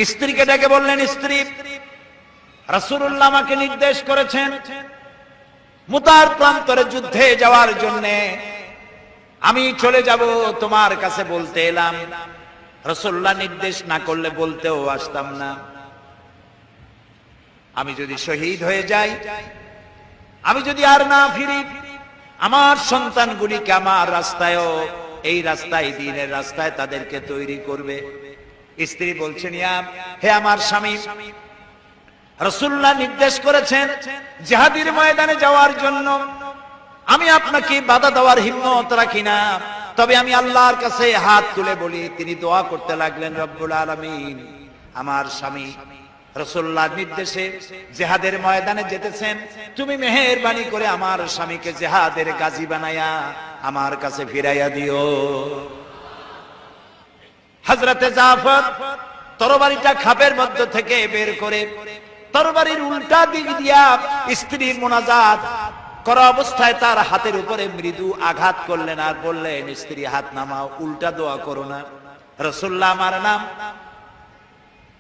স্ত্রীকে ডেকে বললেন, স্ত্রী, রাসূলুল্লাহ আমাকে নির্দেশ করেছেন মুতার প্রান্তরে যুদ্ধে যাওয়ার জন্য। আমি চলে যাব, তোমার কাছে বলতে এলাম। রাসূলুল্লাহ নির্দেশ না করলে বলতেও আসতাম না। আমি যদি শহীদ হয়ে যাই, আমি যদি আর না ফিরি, আমার সন্তানগুলিকে আমার রাস্তায়, এই রাস্তায়, দ্বীনের রাস্তায় তাদেরকে তৈরি করবে। স্ত্রী বলছেন, হে আমার স্বামী, রাসূলুল্লাহ নির্দেশ করেছেন জিহাদের ময়দানে যাওয়ার জন্য। আমি আপনাকে বাধা দেওয়ার হিম্মত রাখি না, তবে আমি আল্লাহর কাছে হাত তুলে বলি। তিনি দোয়া করতে লাগলেন, রব্বুল আলামিন, আমার স্বামী রাসূলুল্লাহর নির্দেশে জিহাদের ময়দানে যেতেছেন, তুমি মেহেরবানি করে আমার স্বামীকে জিহাদের গাজী বানায়া আমার কাছে ফিরাইয়া দিও। হযরতে জাফর তরবারিটা খাপের মধ্যে থেকে বের করে তরবারির উল্টা দিক দিয়া স্ত্রীর মুনাজাত করা অবস্থায় তার হাতের উপরে মৃদু আঘাত করলেন আর বললেন, স্ত্রী হাত নামাও, উল্টা দোয়া করো না। রাসূলুল্লাহ আমার নাম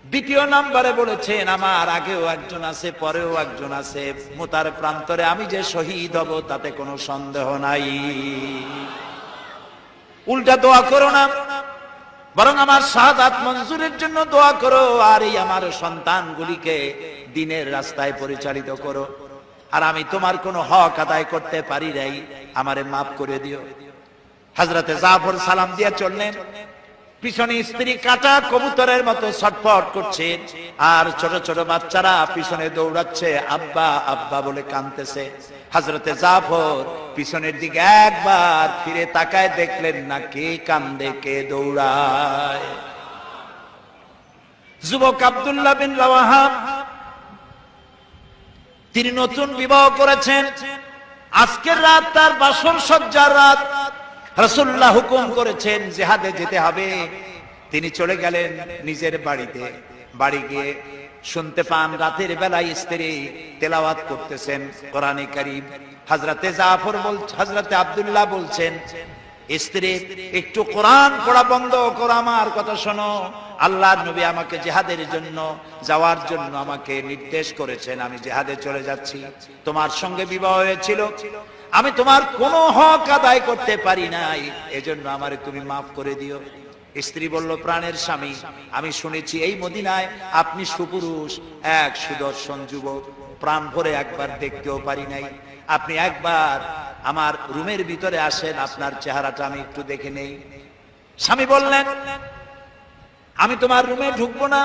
দ্বিতীয় নম্বরে বলেছেন, আমার আগেও একজন আছে, পরেও একজন আছে, মুতার প্রান্তরে আমি যে শহীদ হব তাতে কোনো সন্দেহ নাই। উল্টা দোয়া করো না, বরং আমার শাহাদাত মঞ্জুরের জন্য দোয়া করো, আর এই আমার সন্তানগুলিকে দ্বীনের রাস্তায় পরিচালিত করো। আর আমি তোমার কোনো হক আদায় করতে পারি নাই, আমারে মাফ করে দিও। হযরতে জাফর সালাম দিয়ে চললেন, পিছনে স্ত্রী কাটা কবুতরের মতো ছটফট করছে, আর ছোট ছোট বাচ্চারা পিছনে দৌড়াচ্ছে, আব্বা আব্বা বলে কাঁদতেছে। হযরতে জাফর পিছনের দিকে একবার ফিরে তাকায়, দেখলেন না কে কান্দে কে দৌড়ায়। যুবক আব্দুল্লাহ বিন রাওয়াহা, তিনি নতুন বিবাহ করেছেন, আজকের রাত তার বাসর সজ্জার রাত। রাসূলুল্লাহ হুকুম করেছেন জিহাদে যেতে হবে। তিনি চলে গেলেন নিজের বাড়িতে। বাড়ি গিয়ে শুনতে পান রাতের বেলায় স্ত্রী তেলাওয়াত করতেছেন কোরআনে কারীম। হযরতে জাফর হযরতে আব্দুল্লাহ বলছেন, স্ত্রী একটু কোরআন পড়া বন্ধ করো, আমার কথা শোনো। আল্লাহর নবী আমাকে জিহাদের জন্য যাওয়ার জন্য আমাকে নির্দেশ করেছেন, আমি জিহাদে চলে যাচ্ছি। তোমার সঙ্গে বিবাহ হয়েছিল, আমি তোমার কোনো হক আদায় করতে পারি নাই, এজন্য আমারে তুমি মাফ করে দিও। স্ত্রী বলল, প্রাণের স্বামী, আমি শুনেছি এই মদিনায় আপনি সুপুরুষ, এক সুদর্শন যুবক, প্রাণ ভরে একবার দেখতেও পারি নাই। আপনি একবার আমার রুমের ভিতরে আসেন, আপনার চেহারাটা আমি একটু দেখে নেই। স্বামী বললেন, আমি তোমার রুমে ঢুকবো না।